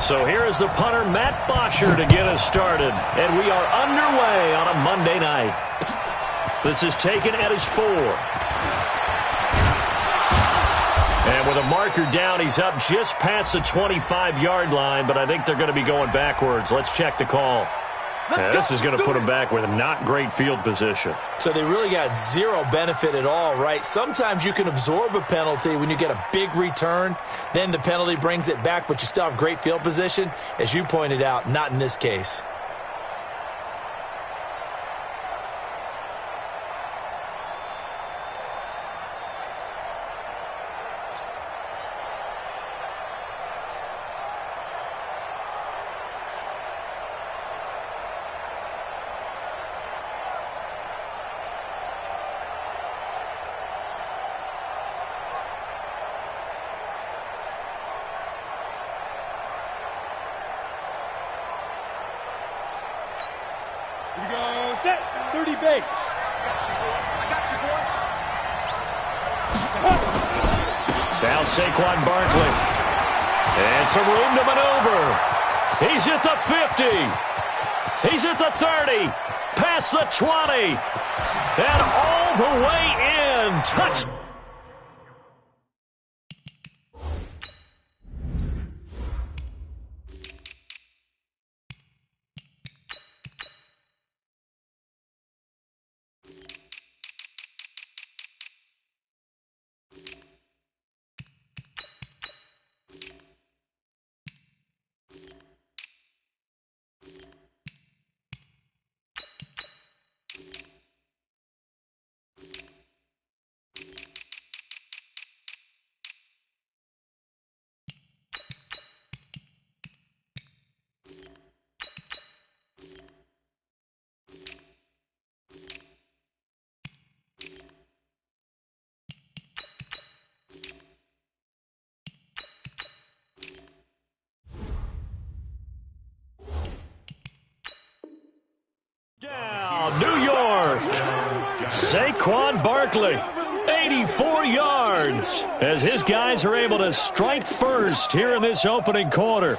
So here is the punter, Matt Bosher, to get us started. And we are underway on a Monday night. This is taken at his 4. And with a marker down, he's up just past the 25-yard line, but I think they're going to be going backwards. Let's check the call. This is going to put him back with not great field position. So they really got zero benefit at all, right? Sometimes you can absorb a penalty when you get a big return. Then the penalty brings it back, but you still have great field position. As you pointed out, not in this case. Here we go, set, 30 base. I got you, boy. Now Saquon Barkley. And some room to maneuver. He's at the 50. He's at the 30. Past the 20. And all the way in. Touchdown. New York. Saquon Barkley, 84 yards, as his guys are able to strike first here in this opening quarter.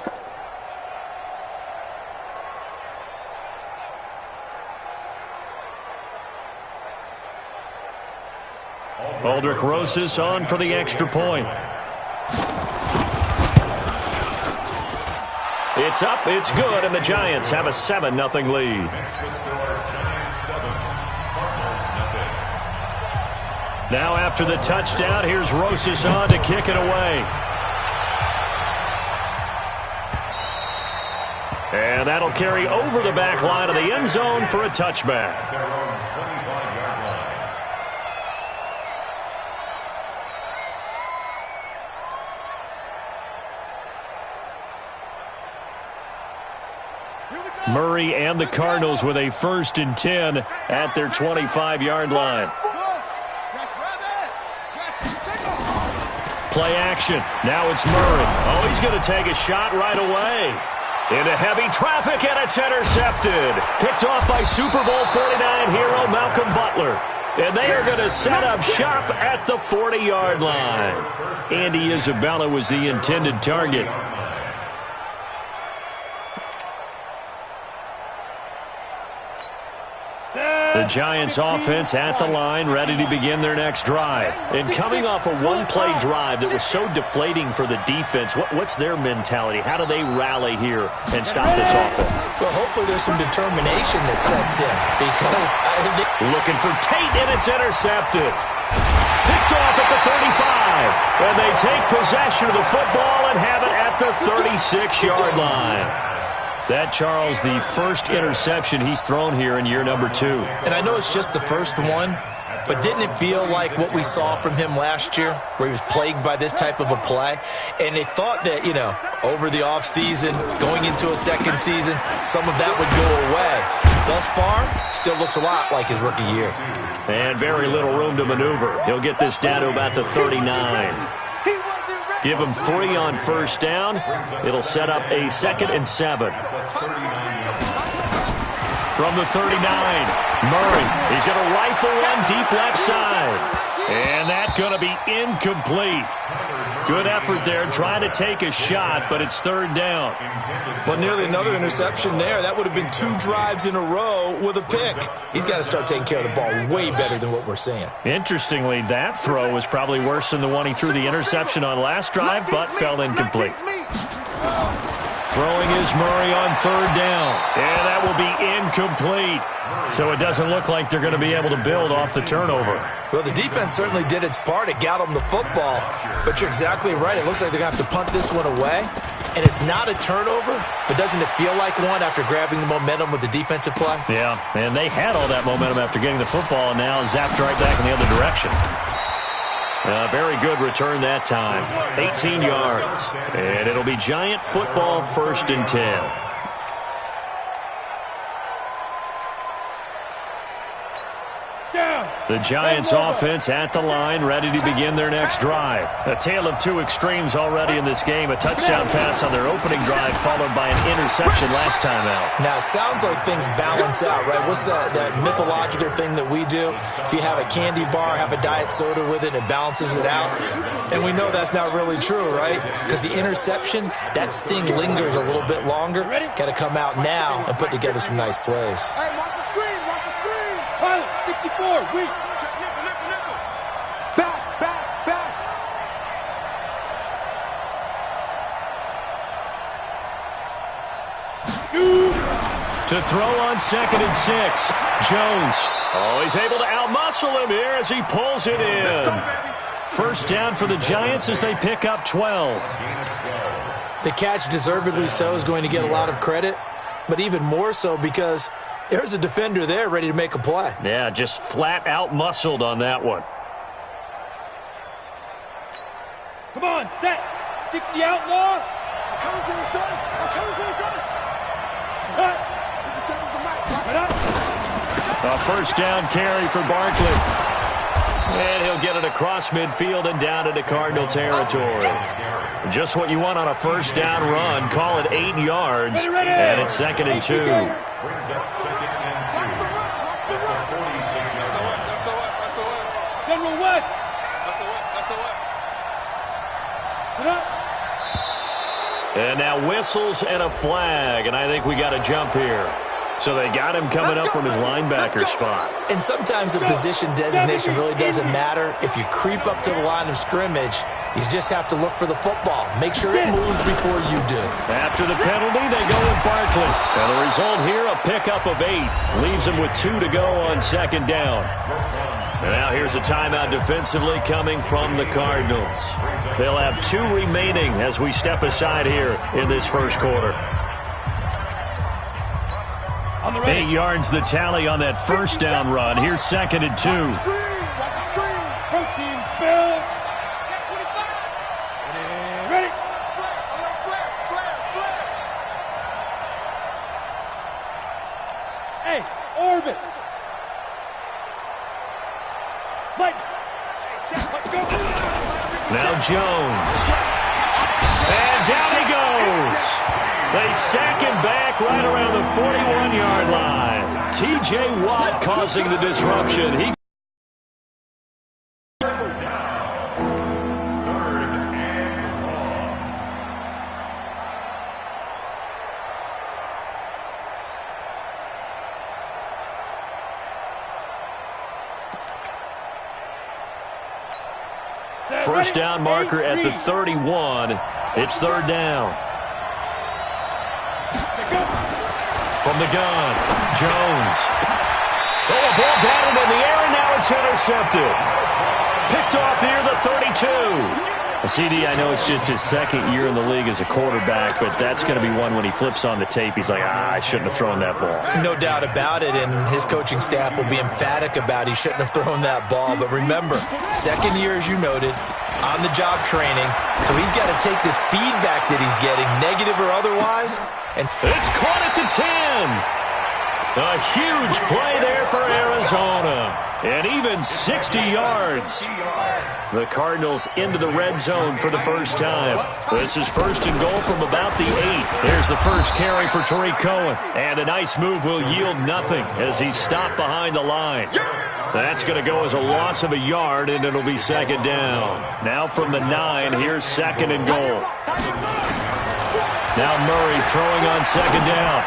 Aldrich Rosas on for the extra point. It's up, it's good, and the Giants have a 7-0 lead. Now after the touchdown, here's Rosas on to kick it away. And that'll carry over the back line of the end zone for a touchback. Murray and the Cardinals with a 1st and 10 at their 25-yard line. Play action. Now it's Murray. Oh, he's going to take a shot right away. Into heavy traffic, and it's intercepted. Picked off by Super Bowl 49 hero Malcolm Butler. And they are going to set up shop at the 40-yard line. Andy Isabella was the intended target. The Giants offense at the line, ready to begin their next drive. And coming off a one-play drive that was so deflating for the defense, what's their mentality? How do they rally here and stop this offense? Well, hopefully there's some determination that sets in. Because looking for Tate, and it's intercepted. Picked off at the 35. And they take possession of the football and have it at the 36-yard line. That, Charles, the first interception he's thrown here in year number 2. And I know it's just the first one, but didn't it feel like what we saw from him last year, where he was plagued by this type of a play? And they thought that, you know, over the offseason, going into a second season, some of that would go away. Thus far, still looks a lot like his rookie year. And very little room to maneuver. He'll get this down to about the 39. Give him 3 on first down. It'll set up a 2nd and 7. From the 39, Murray. He's going to rifle one deep left side. And that's going to be incomplete. Good effort there trying to take a shot, but it's third down. Well, nearly another interception there. That would have been 2 drives in a row with a pick. He's got to start taking care of the ball way better than what we're seeing. Interestingly, that throw was probably worse than the one he threw the interception on last drive, but fell incomplete. Throwing is Murray on third down. And that will be incomplete. So it doesn't look like they're going to be able to build off the turnover. Well, the defense certainly did its part. It got them the football. But you're exactly right. It looks like they're going to have to punt this one away. And it's not a turnover, but doesn't it feel like one after grabbing the momentum with the defensive play? Yeah, and they had all that momentum after getting the football and now zapped right back in the other direction. Very good return that time. 18 yards. And it'll be Giant football, 1st and 10. The Giants offense at the line, ready to begin their next drive. A tale of 2 extremes already in this game. A touchdown pass on their opening drive, followed by an interception last time out. Now, it sounds like things balance out, right? What's that mythological thing that we do? If you have a candy bar, have a diet soda with it, it balances it out. And we know that's not really true, right? Because the interception, that sting lingers a little bit longer. Got to come out now and put together some nice plays. Hey, watch the screen, watch the screen. Pilot, 64, weak. Back. Shoot. To throw on 2nd and 6. Jones. Oh, he's able to outmuscle him here as he pulls it in. First down for the Giants as they pick up 12. The catch, deservedly so, is going to get a lot of credit, but even more so because there's a defender there ready to make a play. Yeah, just flat out muscled on that one. Come on, set. 60 outlaw. I'm coming to the sun. A first down carry for Barkley. And he'll get it across midfield and down into Cardinal territory. Just what you want on a first down run. Call it 8 yards. And it's 2nd and 2. General West. And now whistles and a flag. And I think we got a jump here. So they got him coming up from his linebacker spot. And sometimes the position designation really doesn't matter. If you creep up to the line of scrimmage, you just have to look for the football. Make sure it moves before you do. After the penalty, they go with Barkley. And the result here, a pickup of 8. Leaves him with 2 to go on 2nd down. And now here's a timeout defensively coming from the Cardinals. They'll have 2 remaining as we step aside here in this first quarter. 8 yards the tally on that first down run. Here's 2nd and 2. Protein spill. Ready. Hey, orbit. Now Jones. And down he goes. They sack him back right around the 41-yard line. T.J. Watt causing the disruption. First down marker at the 31. It's 3rd down. From the gun, Jones. Oh, a ball batted in the air, and now it's intercepted. Picked off here, the 32. CD, I know it's just his 2nd year in the league as a quarterback, but that's going to be one when he flips on the tape, he's like, I shouldn't have thrown that ball. No doubt about it, and his coaching staff will be emphatic about he shouldn't have thrown that ball. But remember, 2nd year, as you noted, on-the-job training, so he's got to take this feedback that he's getting, negative or otherwise. And it's caught at the 10. A huge play there for Arizona. And even 60 yards. The Cardinals into the red zone for the first time. This is 1st and goal from about the 8. There's the first carry for Tariq Cohen. And a nice move will yield nothing as he's stopped behind the line. That's going to go as a loss of a yard, and it'll be second down. Now from the 9, here's second and goal. Now Murray throwing on second down.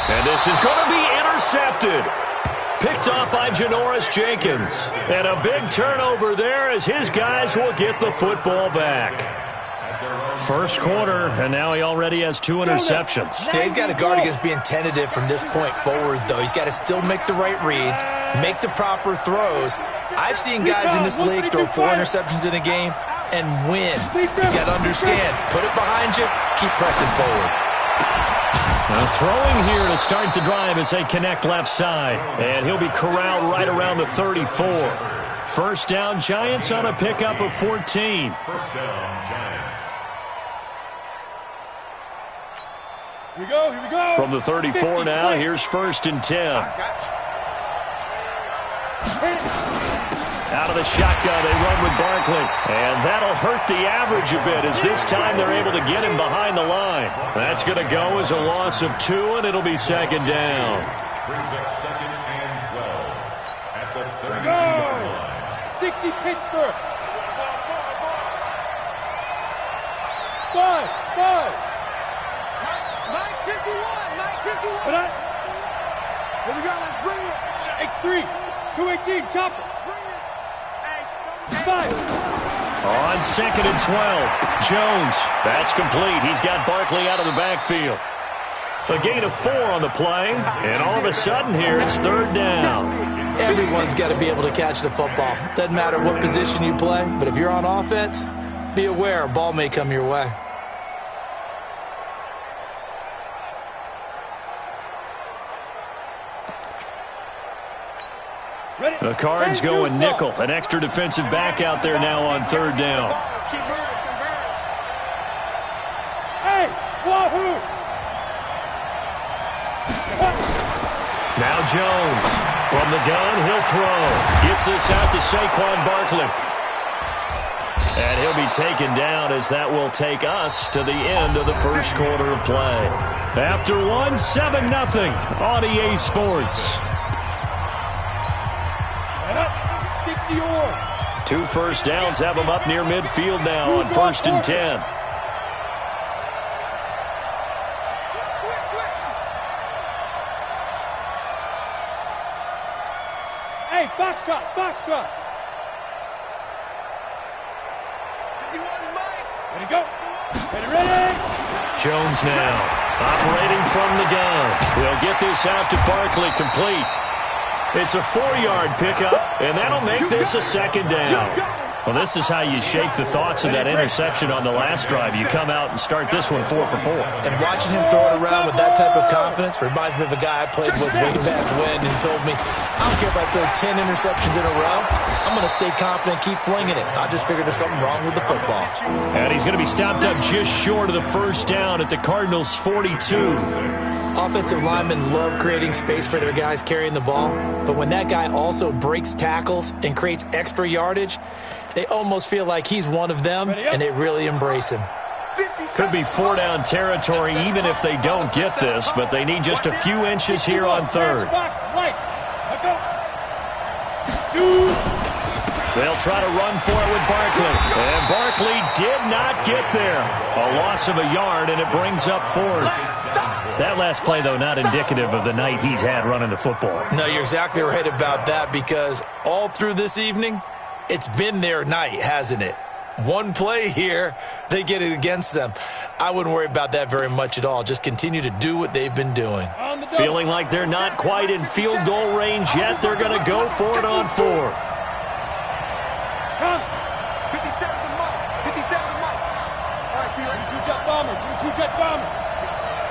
And this is going to be intercepted. Picked off by Janoris Jenkins. And a big turnover there as his guys will get the football back. First quarter, and now he already has 2 interceptions. Yeah, he's got to guard against being tentative from this point forward, though. He's got to still make the right reads, make the proper throws. I've seen guys in this league throw 4 interceptions in a game and win. He's got to understand, put it behind you, keep pressing forward. Now throwing here to start the drive as they connect left side. And he'll be corralled right around the 34. First down, Giants on a pickup of 14. First down, Giants. Here we go, here we go. From the 34 now, here's first and 10. Out of the shotgun, they run with Barkley. And that'll hurt the average a bit as this time they're able to get him behind the line. That's going to go as a loss of 2, and it'll be second down. Brings up second and 12 at the 32-yard line. 60 Pittsburgh. 5. 9:51. Here we go. Let's bring it. X3. 218. Chop it. Bring it. 5. On second and 12. Jones. That's complete. He's got Barkley out of the backfield. A gain of 4 on the play. And all of a sudden here, it's third down. Everyone's got to be able to catch the football. Doesn't matter what position you play, but if you're on offense, be aware a ball may come your way. The Cards going nickel. An extra defensive back out there now on third down. Hey, wahoo! Now Jones. From the gun, he'll throw. Gets this out to Saquon Barkley. And he'll be taken down as that will take us to the end of the first quarter of play. After one, 7-0 on EA Sports. 2 first downs have them up near midfield now on first and 10. Hey, foxtrot, foxtrot. Ready, go. Ready. Jones now operating from the gun. He'll get this out to Barkley, complete. It's a 4-yard pickup, and that'll make this a second down. Well, this is how you shake the thoughts of that interception on the last drive. You come out and start this one 4 for 4. And watching him throw it around with that type of confidence reminds me of a guy I played with way back when, and he told me, I don't care if I throw 10 interceptions in a row. I'm going to stay confident, keep flinging it. I just figured there's something wrong with the football. And he's going to be stopped up just short of the first down at the Cardinals' 42. Offensive linemen love creating space for their guys carrying the ball, but when that guy also breaks tackles and creates extra yardage, they almost feel like he's one of them, and they really embrace him. Could be 4-down territory even if they don't get this, but they need just a few inches here on third. They'll try to run for it with Barkley. And Barkley did not get there. A loss of a yard, and it brings up fourth. That last play, though, not indicative of the night he's had running the football. No, you're exactly right about that, because all through this evening, it's been their night, hasn't it? One play here, they get it against them. I wouldn't worry about that very much at all. Just continue to do what they've been doing. Feeling like they're not quite in field goal range yet, they're going to go for it on fourth. 57 to Mike. 57 to Mike. All right, T-Rex. 2-jet bomber. 2-jet bomber.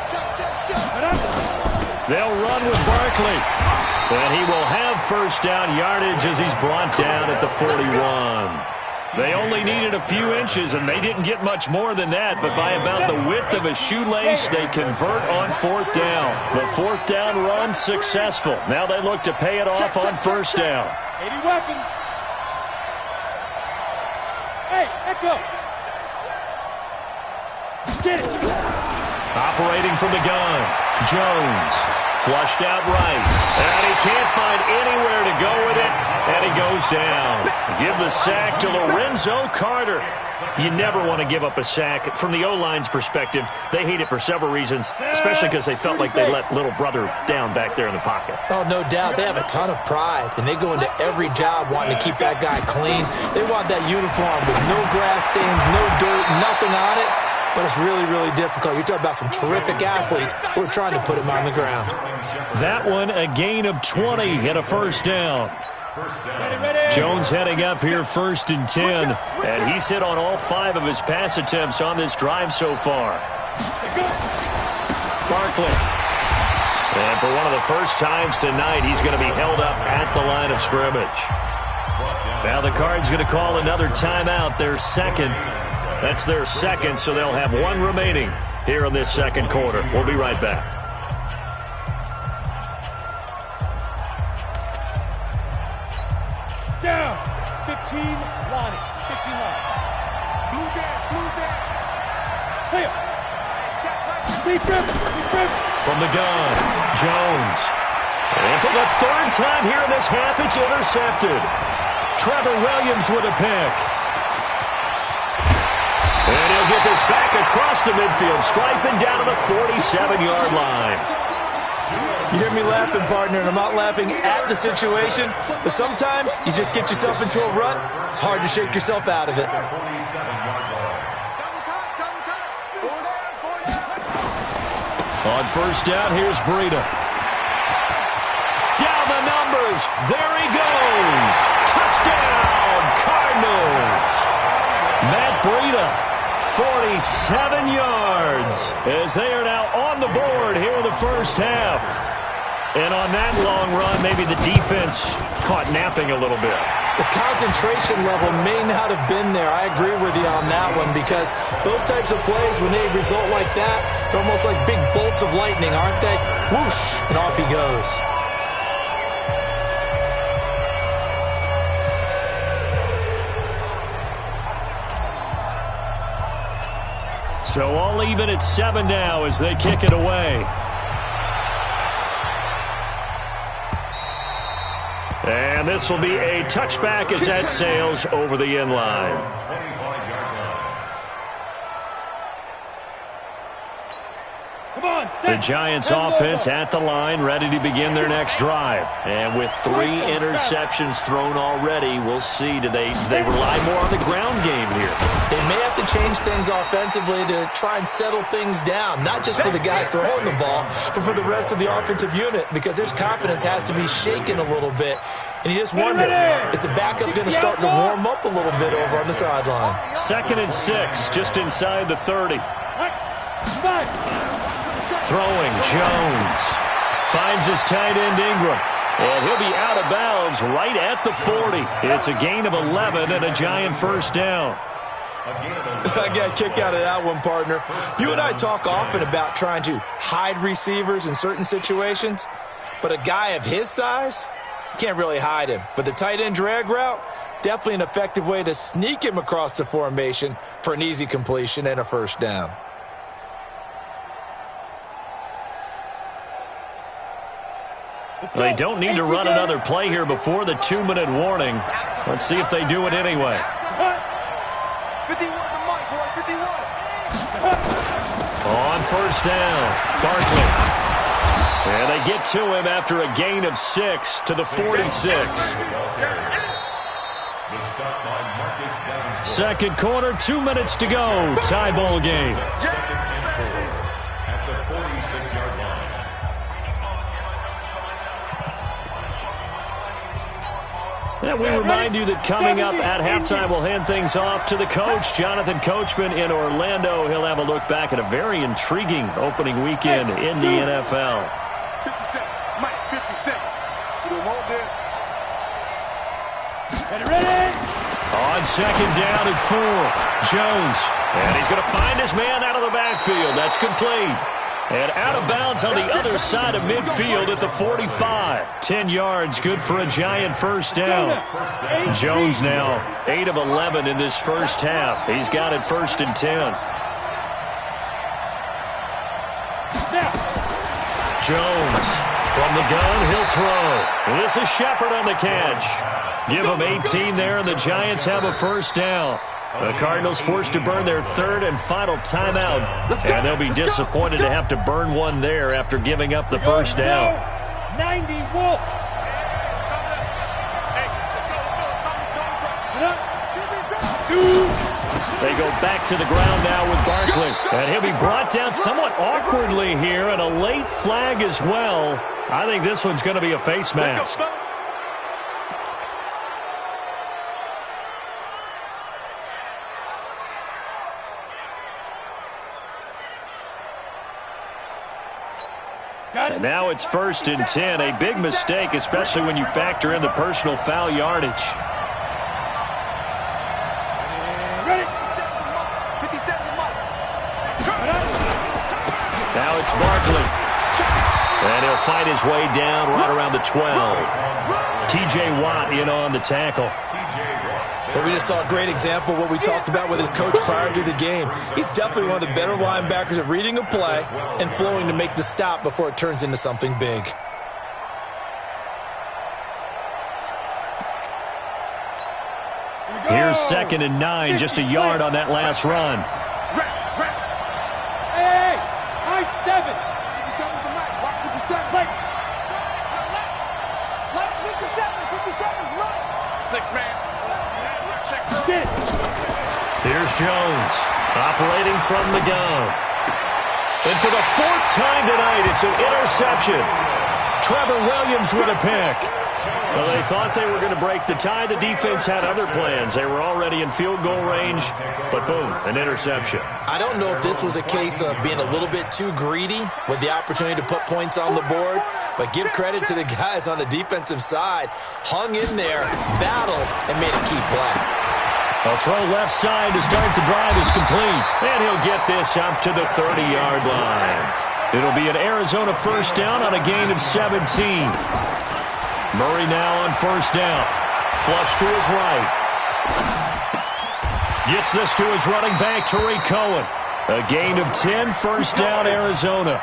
Check. They'll run with Barkley. And he will have first down yardage as he's brought down at the 41. They only needed a few inches, and they didn't get much more than that. But by about the width of a shoelace, they convert on fourth down. The fourth down run successful. Now they look to pay it off on first down. 80 weapons. Hey, Echo. Get it. Operating from the gun, Jones Flushed out right. And he can't find anywhere to go with it. And he goes down. Give the sack to Lorenzo Carter. You never want to give up a sack. From the O-line's perspective, they hate it for several reasons, especially because they felt like they let little brother down back there in the pocket. Oh, no doubt. They have a ton of pride, and they go into every job wanting to keep that guy clean. They want that uniform with no grass stains, no dirt, nothing on it. But it's really, really difficult. You're talking about some terrific athletes who are trying to put him on the ground. That one, a gain of 20 and a first down. Jones heading up here 1st and 10, and he's hit on all 5 of his pass attempts on this drive so far. Barkley. And for one of the first times tonight, he's going to be held up at the line of scrimmage. Now the Cards going to call another timeout, their second. That's their second, so they'll have one remaining here in this second quarter. We'll be right back. Down. 15, Lonnie. 15 Lonnie. Blue down. Clear. Deep rip. From the gun, Jones. And for the 3rd time here in this half, it's intercepted. Trevor Williams with a pick. And he'll get this back across the midfield stripe and down to the 47-yard line. You hear me laughing, partner, and I'm not laughing at the situation, but sometimes you just get yourself into a rut. It's hard to shake yourself out of it. On first down, here's Breida. Down the numbers. There he goes. Touchdown, Cardinals. Matt Breida, 47 yards, as they are now on the board here in the first half. And on that long run, maybe the defense caught napping a little bit. The concentration level may not have been there. I agree with you on that one, because those types of plays, when they result like that, they're almost like big bolts of lightning, aren't they? Whoosh, and off he goes. So all even at 7 now as they kick it away. And this will be a touchback as that sails over the end line. The Giants offense at the line, ready to begin their next drive. And with 3 interceptions thrown already, we'll see. Do they rely more on the ground game here? They may have to change things offensively to try and settle things down, not just for the guy throwing the ball, but for the rest of the offensive unit, because their confidence has to be shaken a little bit. And you just wonder, is the backup going to start to warm up a little bit over on the sideline? 2nd and 6, just inside the 30. Throwing, Jones. Finds his tight end, Ingram. And he'll be out of bounds right at the 40. It's a gain of 11 and a Giant first down. I got a kick out of that one, partner. You and I talk often about trying to hide receivers in certain situations, but a guy of his size, can't really hide him. But the tight end drag route, definitely an effective way to sneak him across the formation for an easy completion and a first down. They don't need to run another play here before the 2-minute warning. Let's see if they do it anyway. 51 to Mike, boy, 51. On first down, Barkley. And they get to him after a gain of 6 to the 46. Second quarter, 2 minutes to go. Tie ball game. And we remind you that coming up at halftime, we'll hand things off to the coach, Jonathan Coachman in Orlando. He'll have a look back at a very intriguing opening weekend in the NFL. 50 seconds. Mike, 50 seconds. You don't want this. Get ready. On second down at 4, Jones. And he's going to find his man out of the backfield. That's complete. And out of bounds on the other side of midfield at the 45. 10 yards, good for a Giant first down. Jones now 8 of 11 in this first half. He's got it 1st and 10. Jones From the gun, he'll throw. This is Shepard on the catch. Give him 18 there, and the Giants have a first down. The Cardinals forced to burn their third and final timeout, and they'll be disappointed to have to burn one there after giving up the first down. 90 Wolf. They go back to the ground now with Barkley, and he'll be brought down somewhat awkwardly here, and a late flag as well. I think this one's going to be a face mask. And now it's 1st and 10. A big mistake, especially when you factor in the personal foul yardage. Now it's Barkley. And he'll fight his way down right around the 12. T.J. Watt in on the tackle. But we just saw a great example of what we talked about with his coach prior to the game. He's definitely one of the better linebackers at reading a play and flowing to make the stop before it turns into something big. Here's 2nd and 9, just a yard on that last run. Hey, high 7. 57's the mic. Watch 57. Let's 57. 57's right. 6-man. Here's Jones, operating from the gun. And for the 4th time tonight, it's an interception. Trevor Williams with a pick. Well, they thought they were going to break the tie. The defense had other plans. They were already in field goal range, but boom, an interception. I don't know if this was a case of being a little bit too greedy with the opportunity to put points on the board, but give credit to the guys on the defensive side. Hung in there, battled, and made a key play. A throw left side to start the drive is complete, and he'll get this up to the 30-yard line. It'll be an Arizona first down on a gain of 17. Murray now on first down. Flush to his right. Gets this to his running back, Tariq Cohen. A gain of 10, first down, Arizona.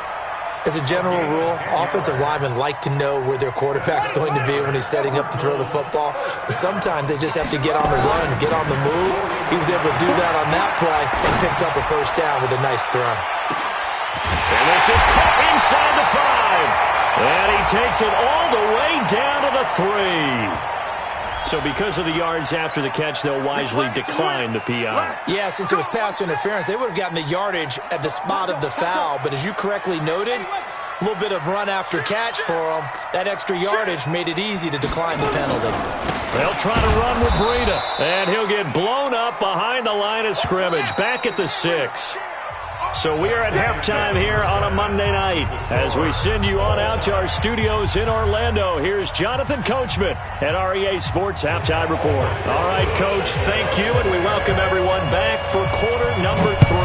As a general rule, offensive linemen like to know where their quarterback's going to be when he's setting up to throw the football. But sometimes they just have to get on the run, get on the move. He was able to do that on that play and picks up a first down with a nice throw. And this is caught inside the 5. And he takes it all the way down to the 3. So because of the yards after the catch, they'll wisely decline the PI. Yeah, since it was pass interference, they would have gotten the yardage at the spot of the foul. But as you correctly noted, a little bit of run after catch for them. That extra yardage made it easy to decline the penalty. They'll try to run with Breida, and he'll get blown up behind the line of scrimmage, back at the 6. So we are at halftime here on a Monday night. As we send you on out to our studios in Orlando, here's Jonathan Coachman at REA Sports Halftime Report. All right, Coach, thank you, and we welcome everyone back for quarter number 3.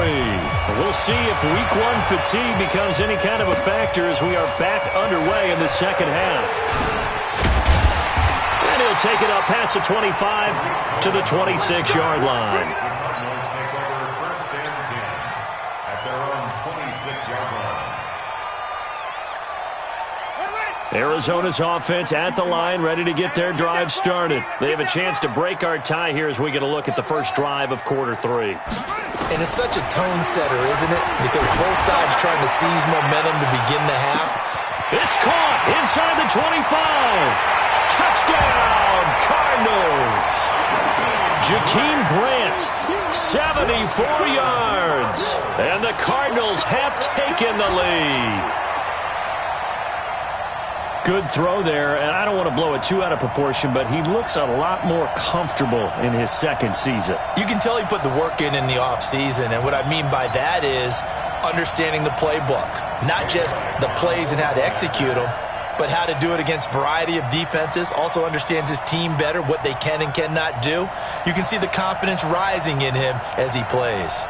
We'll see if week 1 fatigue becomes any kind of a factor as we are back underway in the second half. And he'll take it up past the 25 to the 26-yard line. Arizona's offense at the line, ready to get their drive started. They have a chance to break our tie here as we get a look at the first drive of quarter 3. And it's such a tone setter, isn't it? Because both sides trying to seize momentum to begin the half. It's caught inside the 25. Touchdown, Cardinals. Jakeem Grant, 74 yards. And the Cardinals have taken the lead. Good throw there, and I don't want to blow it too out of proportion, but he looks a lot more comfortable in his second season. You can tell he put the work in the offseason, and what I mean by that is understanding the playbook. Not just the plays and how to execute them, but how to do it against a variety of defenses. Also understands his team better, what they can and cannot do. You can see the confidence rising in him as he plays.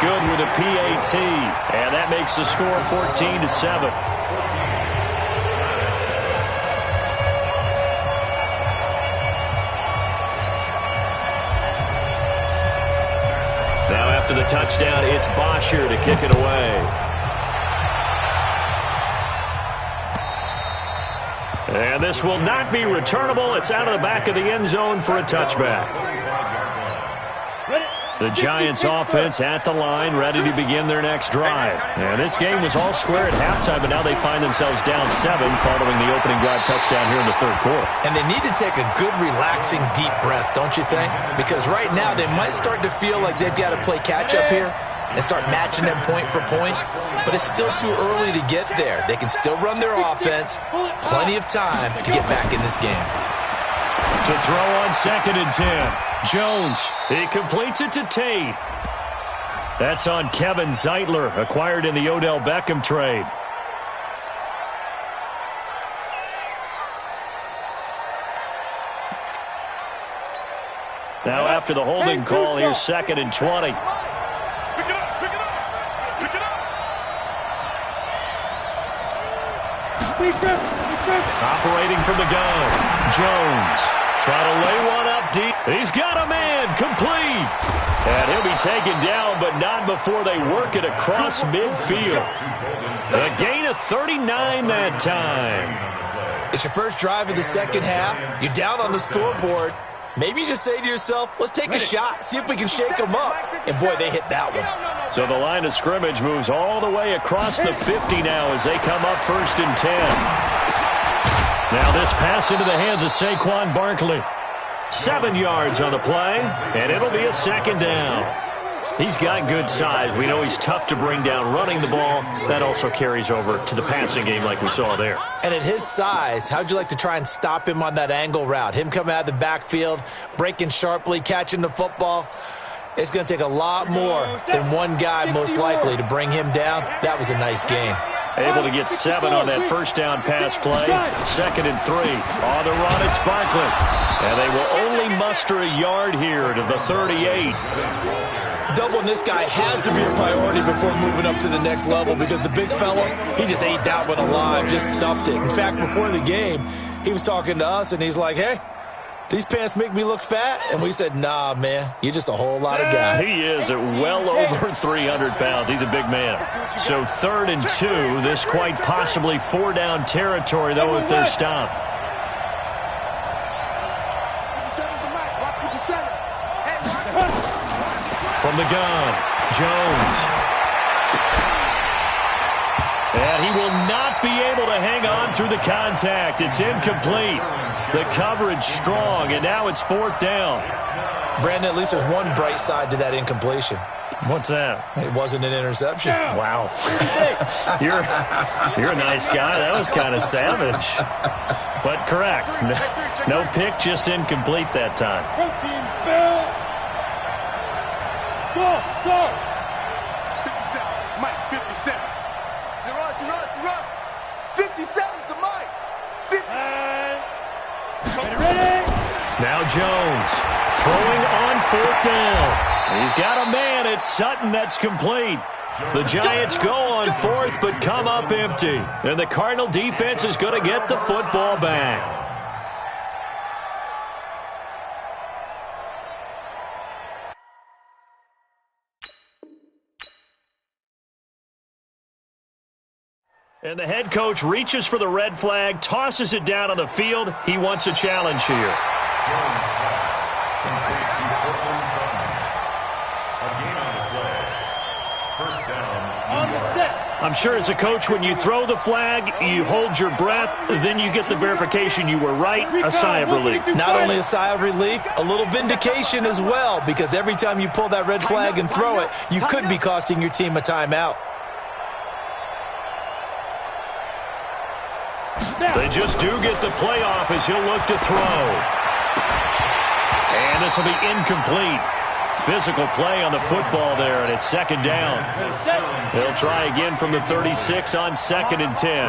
Good with a PAT, and that makes the score 14-7. After the touchdown, it's Bosher to kick it away. And this will not be returnable. It's out of the back of the end zone for a touchback. The Giants offense at the line, ready to begin their next drive. And this game was all square at halftime, but now they find themselves down 7 following the opening drive touchdown here in the third quarter. And they need to take a good, relaxing, deep breath, don't you think? Because right now they might start to feel like they've got to play catch-up here and start matching them point for point. But it's still too early to get there. They can still run their offense. Plenty of time to get back in this game. To throw on 2nd and 10. Jones, he completes it to Tate. That's on Kevin Zeitler, acquired in the Odell Beckham trade. Now after the holding call, here's 2nd and 20. Pick it up, pick it up, pick it up. Operating from the gun. Jones trying to lay one up deep. He's got a man complete. And he'll be taken down, but not before they work it across midfield. A gain of 39 that time. It's your first drive of the second half. You're down on the scoreboard. Maybe you just say to yourself, let's take a shot, see if we can shake them up. And, boy, they hit that one. So the line of scrimmage moves all the way across the 50 now as they come up 1st and 10. Now this pass into the hands of Saquon Barkley. 7 yards on the play, and it'll be a 2nd down. He's got good size. We know he's tough to bring down running the ball. That also carries over to the passing game like we saw there. And at his size, how'd you like to try and stop him on that angle route? Him coming out of the backfield, breaking sharply, catching the football. It's going to take a lot more than one guy most likely to bring him down. That was a nice gain. Able to get 7 on that first down pass play. 2nd and 3. On the run, it's Barkley. And they will only muster a yard here to the 38. Doubling this guy has to be a priority before moving up to the next level because the big fella, he just ate that one alive, just stuffed it. In fact, before the game, he was talking to us, and he's like, hey, these pants make me look fat? And we said, nah, man, you're just a whole lot of guy. He is at well over 300 pounds. He's a big man. So 3rd and 2, this quite possibly 4-down territory, though, if they're stopped. From the gun, Jones. And he will not be able to hang on through the contact. It's incomplete. The coverage strong, and now it's 4th down. Brandon, at least there's one bright side to that incompletion. What's that? It wasn't an interception. Wow. You're a nice guy. That was kind of savage. But correct. No pick, just incomplete that time. Protein spill. Go. 57. Mike, 57. You're on. 57's the Mike. 50. Ready? Now Jones throwing on 4th down. He's got a man. It's Sutton that's complete. The Giants go on 4th but come up empty. And the Cardinal defense is going to get the football back. And the head coach reaches for the red flag, tosses it down on the field. He wants a challenge here. I'm sure as a coach, when you throw the flag, you hold your breath, then you get the verification you were right, a sigh of relief. Not only a sigh of relief, a little vindication as well, because every time you pull that red flag and throw it, you could be costing your team a timeout. They just do get the playoff as he'll look to throw. And this will be incomplete. Physical play on the football there, and it's 2nd down. They'll try again from the 36 on 2nd and 10.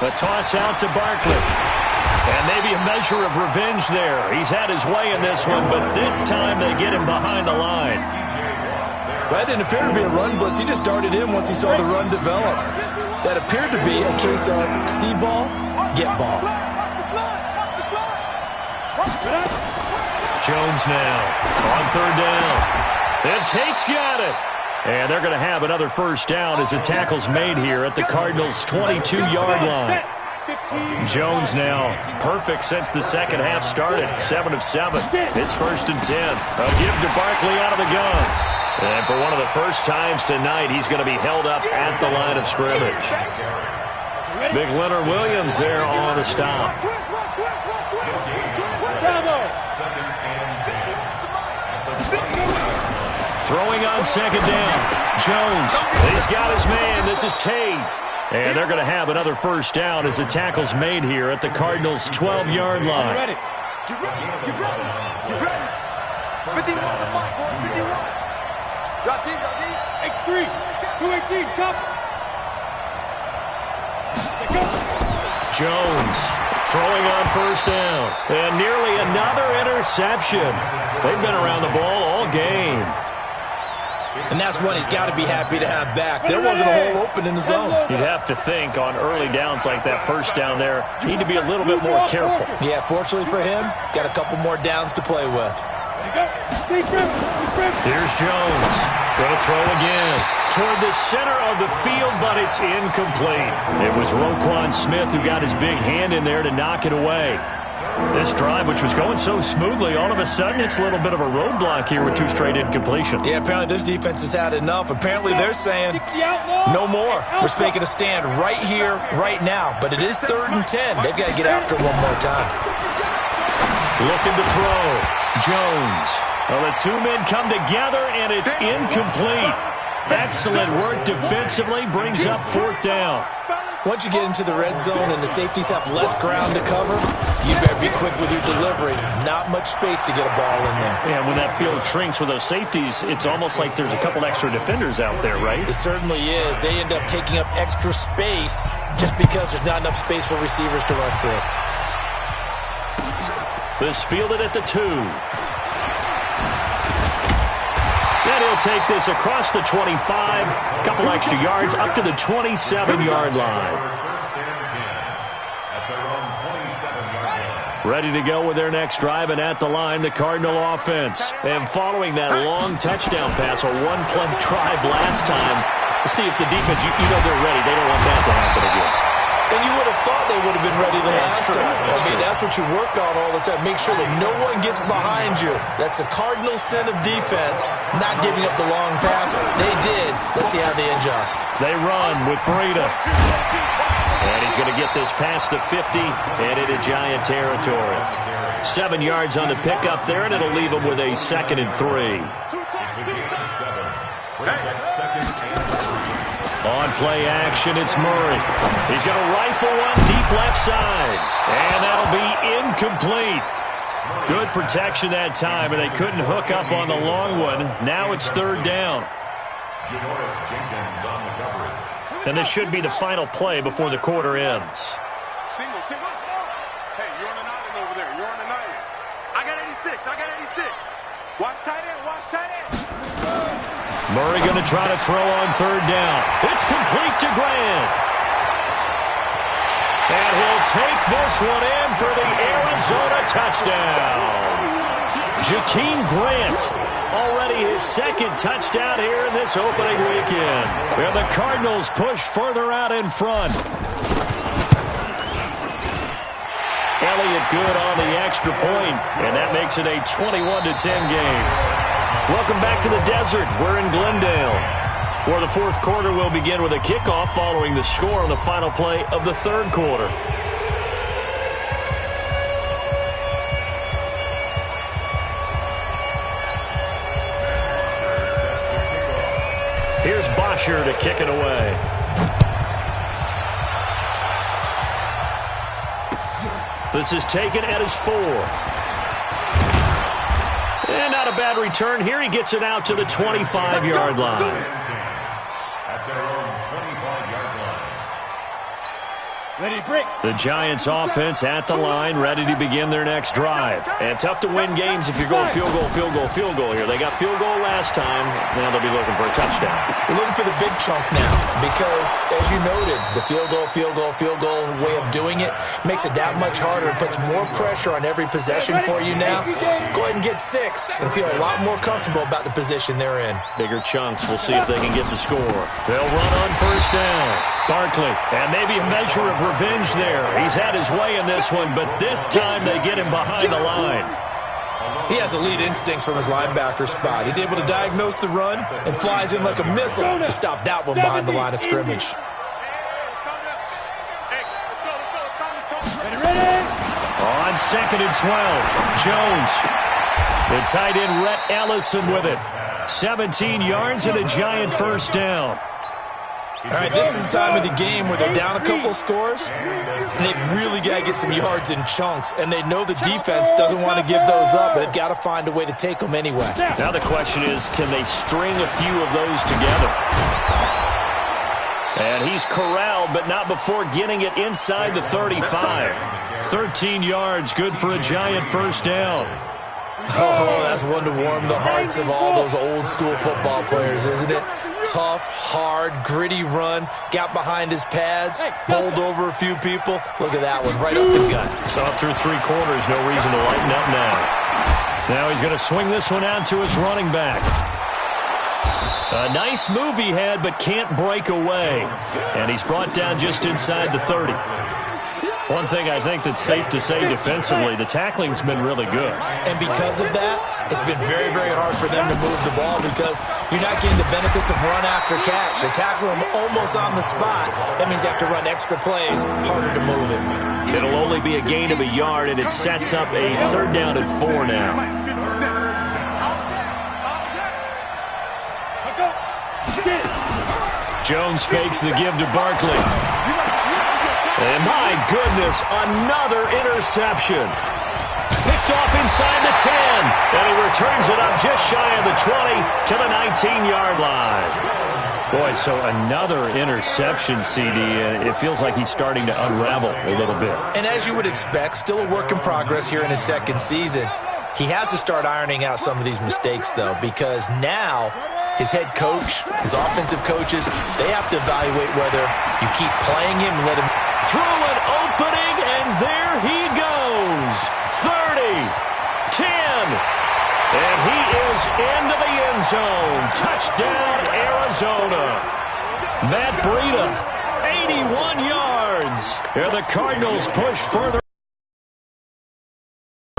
A toss out to Barkley. And maybe a measure of revenge there. He's had his way in this one, but this time they get him behind the line. That didn't appear to be a run blitz. He just darted in once he saw the run develop. That appeared to be a case of see ball, get ball. Jones now on third down. And Tate's got it. And they're going to have another first down as the tackle's made here at the Cardinals' 22-yard line. Jones now perfect since the second half started, 7 of 7. It's 1st and 10. A give to Barkley out of the gun. And for one of the first times tonight, he's going to be held up at the line of scrimmage. Big Leonard Williams there on the stop. Throwing on second down. Jones, he's got his man. This is Tate. And they're going to have another first down as the tackle's made here at the Cardinals' 12-yard line. Get ready. Get ready. Get ready. 51 to Mike, boy. 51. Drop deep, drop deep. X3. 218, chopper. Jones throwing on first down. And nearly another interception. They've been around the ball all game. And that's one he's got to be happy to have back. There wasn't a hole open in the zone. You'd have to think on early downs like that first down there, you need to be a little bit more careful. Yeah, fortunately for him, got a couple more downs to play with. Here's Jones. Going to throw again. Toward the center of the field, but it's incomplete. It was Roquan Smith who got his big hand in there to knock it away. This drive, which was going so smoothly, all of a sudden it's a little bit of a roadblock here with 2 straight incompletions. Yeah, apparently this defense has had enough. Apparently they're saying no more. We're making a stand right here, right now. But it is 3rd and 10. They've got to get after it one more time. Looking to throw. Jones. Well, the 2 men come together, and it's incomplete. Excellent work defensively. Brings up 4th down. Once you get into the red zone and the safeties have less ground to cover, you better be quick with your delivery. Not much space to get a ball in there. Yeah, when that field shrinks with those safeties, it's almost like there's a couple extra defenders out there, right? It certainly is. They end up taking up extra space just because there's not enough space for receivers to run through. This fielded at the 2. And he'll take this across the 25. A couple extra yards up to the 27-yard line. Ready to go with their next drive, and at the line, the Cardinal offense. And following that long touchdown pass, a one-play drive last time, let's see if the defense, you know they're ready. They don't want that to happen again. And you would have thought they would have been ready the last time. That's what you work on all the time. Make sure that no one gets behind you. That's the cardinal sin of defense, not giving up the long pass. They did. Let's see how they adjust. They run with Breida. And he's going to get this past the 50 and into Giant territory. 7 yards on the pickup there, and it'll leave him with a 2nd and 3. On play action, it's Murray. He's going to rifle one deep left side. And that'll be incomplete. Good protection that time, and they couldn't hook up on the long one. Now it's 3rd down. And this should be the final play before the quarter ends. Single. Hey, you're on an island over there. You're on an island. I got 86. Watch tight end. Murray going to try to throw on 3rd down. It's complete to Grant. And he'll take this one in for the Arizona touchdown. Jakeem Grant, already his 2nd touchdown here in this opening weekend. And the Cardinals push further out in front. Elliott good on the extra point, and that makes it a 21-10 game. Welcome back to the desert. We're in Glendale, where the 4th quarter will begin with a kickoff following the score on the final play of the 3rd quarter. Here's Bosher to kick it away. This is taken at his 4. And not a bad return here. He gets it out to the 25-yard line. The Giants offense at the line, ready to begin their next drive. And tough to win games if you're going field goal, field goal, field goal here. They got field goal last time. Now they'll be looking for a touchdown. They're looking for the big chunk now because, as you noted, the field goal, field goal, field goal way of doing it makes it that much harder and puts more pressure on every possession for you now. Go ahead and get 6 and feel a lot more comfortable about the position they're in. Bigger chunks. We'll see if they can get the score. They'll run on first down. Barkley, and maybe a measure of revenge there. He's had his way in this one, but this time they get him behind the line. He has elite instincts from his linebacker spot. He's able to diagnose the run and flies in like a missile to stop that one behind the line of scrimmage. On 2nd and 12, Jones. The tight end, Rhett Ellison, with it. 17 yards and a Giant first down. All right, this is the time of the game where they're down a couple of scores, and they've really got to get some yards in chunks, and they know the defense doesn't want to give those up, but they've got to find a way to take them anyway. Now the question is, can they string a few of those together? And he's corralled, but not before getting it inside the 35. 13 yards, good for a Giant first down. Oh, that's one to warm the hearts of all those old-school football players, isn't it? Tough, hard, gritty run, got behind his pads, bowled over a few people. Look at that one, right up the gut. Saw it through 3 quarters, no reason to lighten up now. Now he's going to swing this one out to his running back. A nice move he had, but can't break away. And he's brought down just inside the 30. One thing I think that's safe to say defensively, the tackling's been really good. And because of that, it's been very, very hard for them to move the ball because you're not getting the benefits of run after catch. They're tackling them almost on the spot. That means you have to run extra plays, harder to move it. It'll only be a gain of a yard, and it sets up a 3rd down and 4 now. Jones fakes the give to Barkley. And my goodness, another interception. Picked off inside the 10. And he returns it up just shy of the 20 to the 19-yard line. Boy, so another interception, CD. And it feels like he's starting to unravel a little bit. And as you would expect, still a work in progress here in his 2nd season. He has to start ironing out some of these mistakes, though, because now his head coach, his offensive coaches, they have to evaluate whether you keep playing him and let him through an opening, and there he goes. 30, 10, and he is into the end zone. Touchdown, Arizona. Matt Breida, 81 yards. And the Cardinals push further.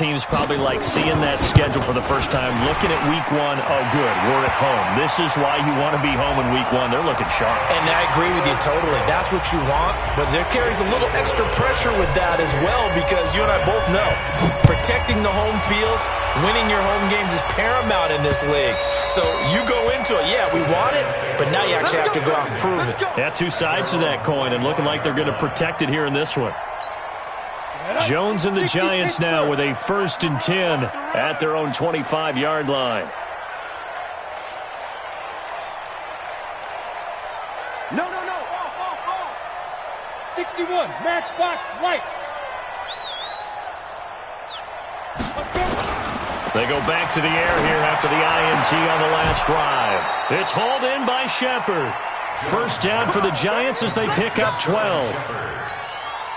Teams probably like seeing that schedule for the first time, looking at week 1. Oh, good, we're at home. This is why you want to be home in week 1. They're looking sharp. And I agree with you totally. That's what you want, but there carries a little extra pressure with that as well because you and I both know protecting the home field, winning your home games is paramount in this league. So you go into it, yeah, we want it, but now you actually have to go out and prove it. Yeah, 2 sides to that coin, and looking like they're going to protect it here in this one. Jones and the Giants now with a 1st and 10 at their own 25-yard line. No. Off. 61, matchbox, lights. They go back to the air here after the INT on the last drive. It's hauled in by Shepard. 1st down for the Giants as they pick up 12.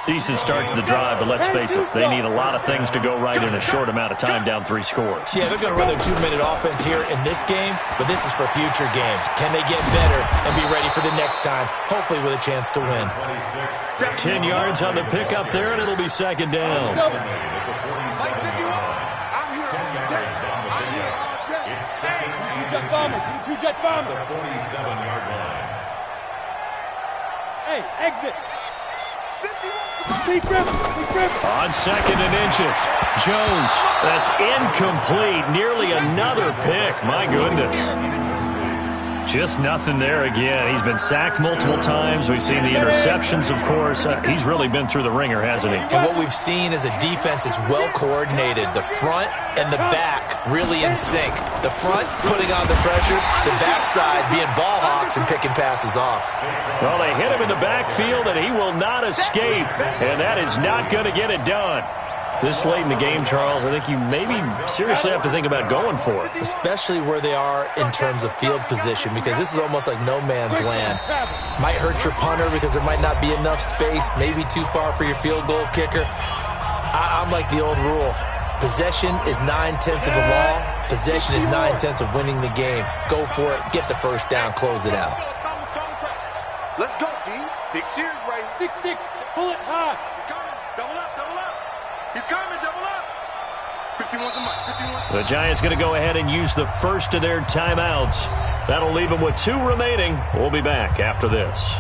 Decent start to the drive, but let's face it, they need a lot of things to go right in a short amount of time, down 3 scores. Yeah, they're going to run their 2-minute offense here in this game, but this is for future games. Can they get better and be ready for the next time, hopefully with a chance to win? 10 yards on the pickup there, and it'll be 2nd down. Two-jet bomber. 47-yard line. Hey, exit. On 2nd and inches, Jones. That's incomplete. Nearly another pick. My goodness. Just nothing there again. He's been sacked multiple times. We've seen the interceptions, of course. He's really been through the ringer, hasn't he? And what we've seen is a defense that's well coordinated. The front and the back really in sync. The front putting on the pressure, the backside being ball hawks and picking passes off. Well, they hit him in the backfield, and he will not escape. And that is not going to get it done. This late in the game, Charles, I think you maybe seriously have to think about going for it. Especially where they are in terms of field position, because this is almost like no man's land. Might hurt your punter because there might not be enough space, maybe too far for your field goal kicker. I'm like the old rule. Possession is 9/10 of the law. Possession is 9/10 of winning the game. Go for it. Get the first down. Close it out. Let's go, D. Big series race. 6-6. Pull it high. He's coming. Double up, double up. He's coming, double up. 51's the mark. 51. The Giants going to go ahead and use the first of their timeouts. That'll leave them with 2 remaining. We'll be back after this.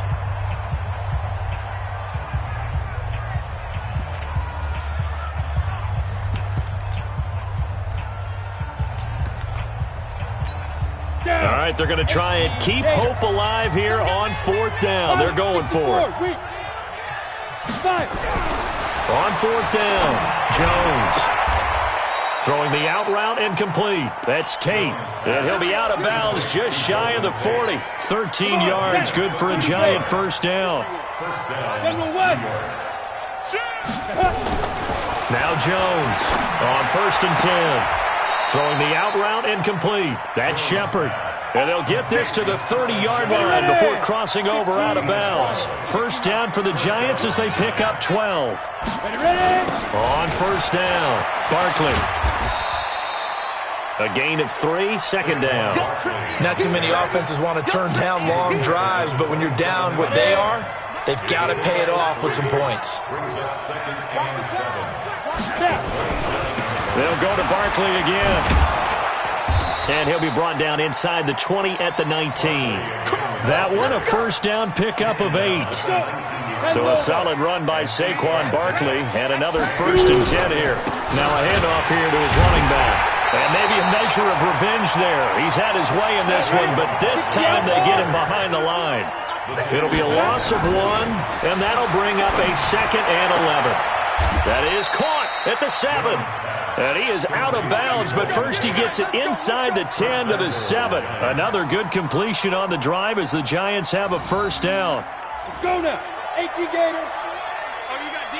All right, they're going to try and keep hope alive here on 4th down. They're going for it. On 4th down, Jones throwing the out route and complete. That's Tate, and he'll be out of bounds just shy of the 40. 13 yards, good for a Giant first down. Now Jones on 1st and 10. Throwing the out route and complete. That's Shepard. And they'll get this to the 30-yard line before crossing over out of bounds. First down for the Giants as they pick up 12. On 1st down, Barkley. A gain of 3, second down. Not too many offenses want to turn down long drives, but when you're down what they are, they've got to pay it off with some points. They'll go to Barkley again. And he'll be brought down inside the 20 at the 19. That one a first down pickup of 8. So a solid run by Saquon Barkley and another 1st and 10 here. Now a handoff here to his running back. And maybe a measure of revenge there. He's had his way in this one, but this time they get him behind the line. It'll be a loss of 1, and that'll bring up a 2nd and 11. That is caught at the 7. And he is out of bounds, but first he gets it inside the 10 to the 7. Another good completion on the drive as the Giants have a first down. Go now. 18 Gator. Oh, you got D?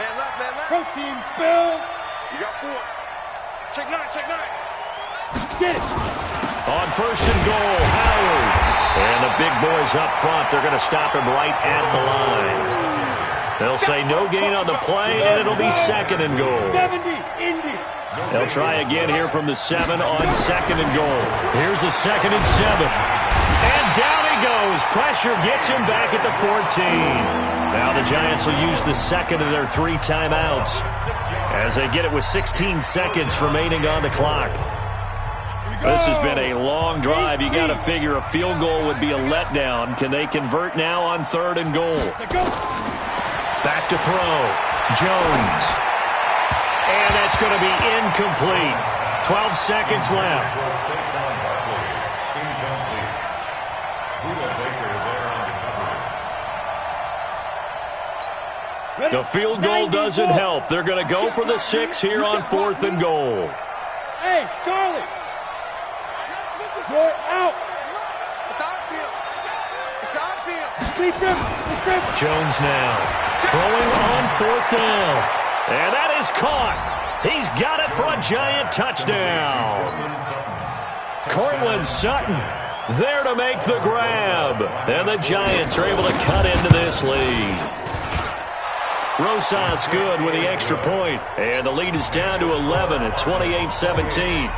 Man left, man left. Protein spill. You got 4. Check 9, check 9. Get it. On 1st and goal, Howard. And the big boys up front, they're going to stop him right at the line. They'll say no gain on the play, and it'll be 2nd and goal. 70, Indy. They'll try again here from the 7 on 2nd and goal. Here's a 2nd and 7. And down he goes. Pressure gets him back at the 14. Now the Giants will use the 2nd of their 3 timeouts as they get it with 16 seconds remaining on the clock. This has been a long drive. You got to figure a field goal would be a letdown. Can they convert now on 3rd and goal? Back to throw. Jones. And that's going to be incomplete. 12 seconds left. The field goal doesn't help. They're going to go for the 6 here on 4th and goal. Hey, Charlie. You're out. It's outfield. It's outfield. Beat them. Jones now throwing on 4th down. And that is caught. He's got it for a Giant touchdown. Cortland Sutton there to make the grab. And the Giants are able to cut into this lead. Rosas good with the extra point. And the lead is down to 11 at 28-17.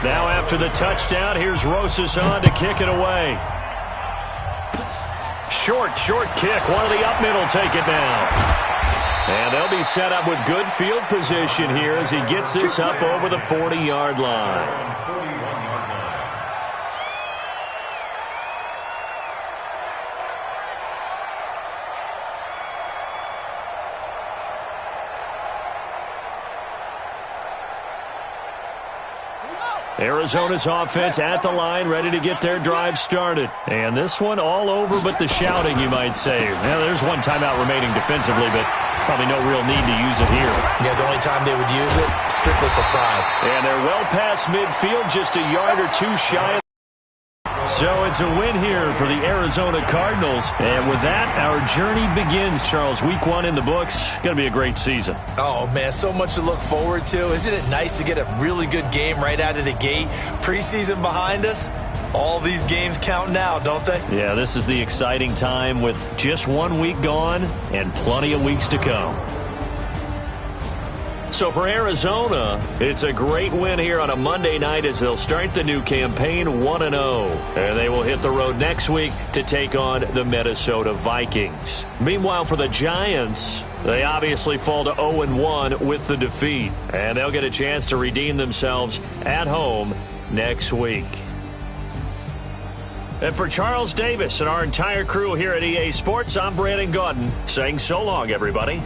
Now after the touchdown, here's Rosas on to kick it away. Short kick. One of the up middle take it now. And they'll be set up with good field position here as he gets this up over the 40-yard line. Arizona's offense at the line, ready to get their drive started. And this one all over but the shouting, you might say. Now, there's one timeout remaining defensively, but probably no real need to use it here. Yeah, the only time they would use it, strictly for pride. And they're well past midfield, just a yard or two shy. So it's a win here for the Arizona Cardinals. And with that, our journey begins, Charles. Week 1 in the books. Going to be a great season. Oh, man, so much to look forward to. Isn't it nice to get a really good game right out of the gate? Preseason behind us. All these games count now, don't they? Yeah, this is the exciting time with just 1 week gone and plenty of weeks to come. So for Arizona, it's a great win here on a Monday night as they'll start the new campaign 1-0. And they will hit the road next week to take on the Minnesota Vikings. Meanwhile, for the Giants, they obviously fall to 0-1 with the defeat. And they'll get a chance to redeem themselves at home next week. And for Charles Davis and our entire crew here at EA Sports, I'm Brandon Gaudin saying so long, everybody.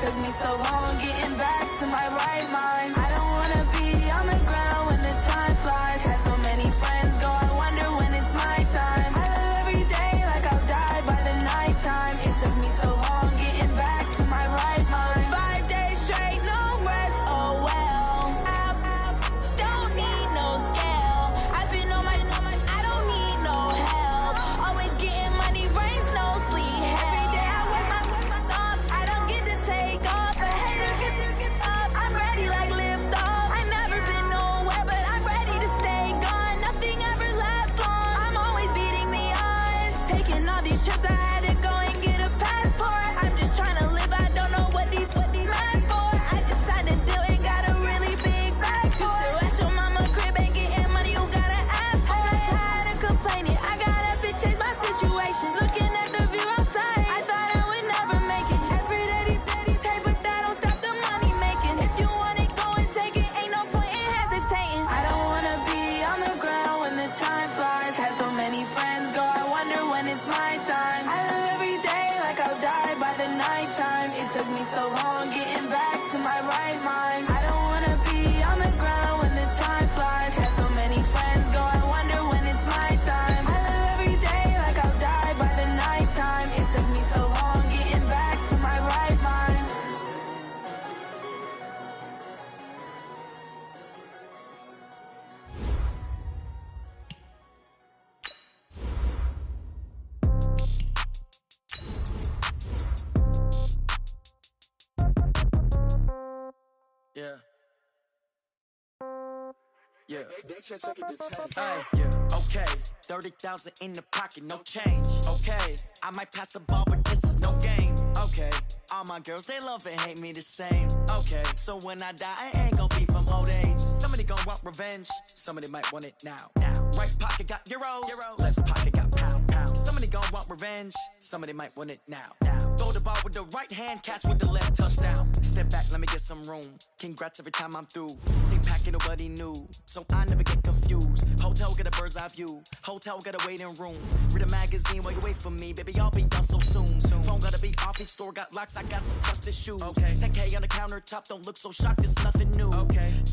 took me so long getting back to my right mind. I don't wanna be on the ground when the time flies. Had so many friends go, I wonder when it's my time. I live every day like I'll die by the nighttime. It took me so long getting back to my right mind. 5 days straight, no rest, oh well. Don't need no scale. I've been on my, I don't need no help. Always getting money, rains, no sleep. Every day I wear my thumb, I don't get to take off. A hater get up, I'm ready like lift off. I never been nowhere, but I'm ready to stay gone. Nothing ever lasts long, I'm always beating the odds. Taking all these trips, I had to go and get a passport. I'm just trying to live, I don't know what the mad for. I just signed a deal and got a really big bag for it. Still at your mama crib, ain't getting money, you gotta ask for it. I got tired of complaining, I gotta bitch change my situation. Looking at the view outside, I thought I would never make it. Every day they take, but that don't stop the money making. If you want it, go and take it, ain't no point in hesitating. I don't wanna be on the ground when the time flies. Had so many friends go, I wonder when it's my time. I live every day like I'll die by the nighttime. It took me so long getting back to my right mind. I don't wanna be on the ground when the time flies. Had so many friends go, I wonder when it's my time. I live every day like I'll die by the nighttime. It took me so long getting back to my right mind. Yeah. Yeah. Hey, yeah. Okay. 30,000 in the pocket, no change. Okay. I might pass the ball, but this is no game. Okay. All my girls, they love and hate me the same. Okay. So when I die, I ain't gon' be from old age. Somebody gon' want revenge. Somebody might want it now. Right pocket got euros. Left pocket got pound. Somebody gon' want revenge. Somebody might want it now. Throw the ball with the right hand, catch with the left, touchdown. Step back, let me get some room. Congrats every time I'm through. Same packet, nobody knew, so I never get confused. Hotel get a bird's eye view. Hotel got a waiting room. Read a magazine while you wait for me, baby. I'll be done so soon. Phone gotta be off, each store got locks. I got some trusted shoes. 10K on the countertop, don't look so shocked. It's nothing new.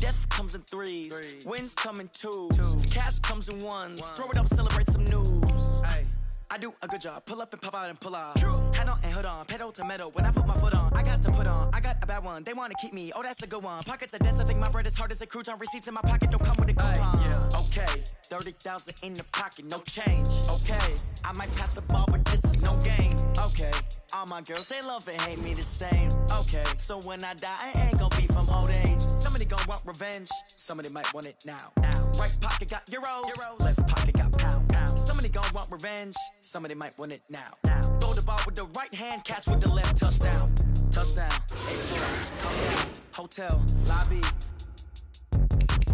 Death comes in threes. Wins come in twos. Cash comes in ones. Throw it up, celebrate some news. I do a good job. Pull up and pop out and pull out. Head on and hood on. Pedal to metal. When I put my foot on, I got to put on. I got a bad one. They want to keep me. Oh, that's a good one. Pockets are dense. I think my bread is hard as a crouton. Receipts in my pocket don't come with a coupon. Okay. 30,000 in the pocket. No change. Okay. I might pass the ball, but this is no game. Okay. All my girls, they love and hate me the same. Okay. So when I die, I ain't gon' be from old age. Somebody gon' want revenge. Somebody might want it now. Right pocket got euros. Left pocket got pound. Somebody gon' want revenge. Somebody might want it now. Throw the ball with the right hand, catch with the left, touchdown. Touchdown. Hotel, lobby.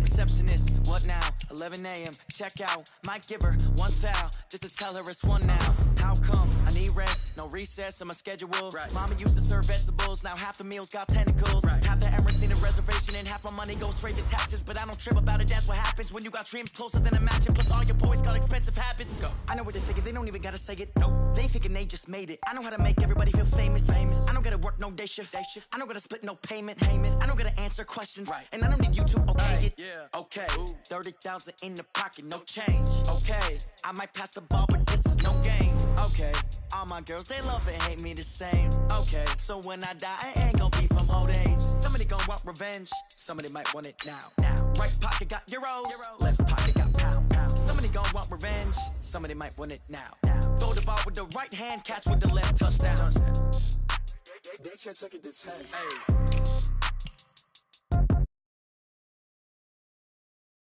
Receptionist, what now? 11 a.m. Check out. Might give her one foul just to tell her it's one now. How come? I need rest, no recess in my schedule. Mama used to serve vegetables, now half the meals got tentacles. Half the Emirates need a reservation and half my money goes straight to taxes. But I don't trip about it, that's what happens when you got dreams closer than a match. And plus all your boys got expensive habits. I know what they're thinking, they don't even gotta say it. They thinking they just made it. I know how to make everybody feel famous. I don't gotta work no day shift. I don't gotta split no payment. I don't gotta answer questions. And I don't need you to okay it. Okay, 30,000 in the pocket, no change. Okay, I might pass the ball, but this is no game. Okay, all my girls, they love and hate me the same. Okay, so when I die, I ain't gon' be from old age. Somebody gon' want revenge. Somebody might want it now. Right pocket got euros. Left pocket got pound. Somebody gon' want revenge. Somebody might want it now. Throw the ball with the right hand, catch with the left, touchdown. They can't take it to 10.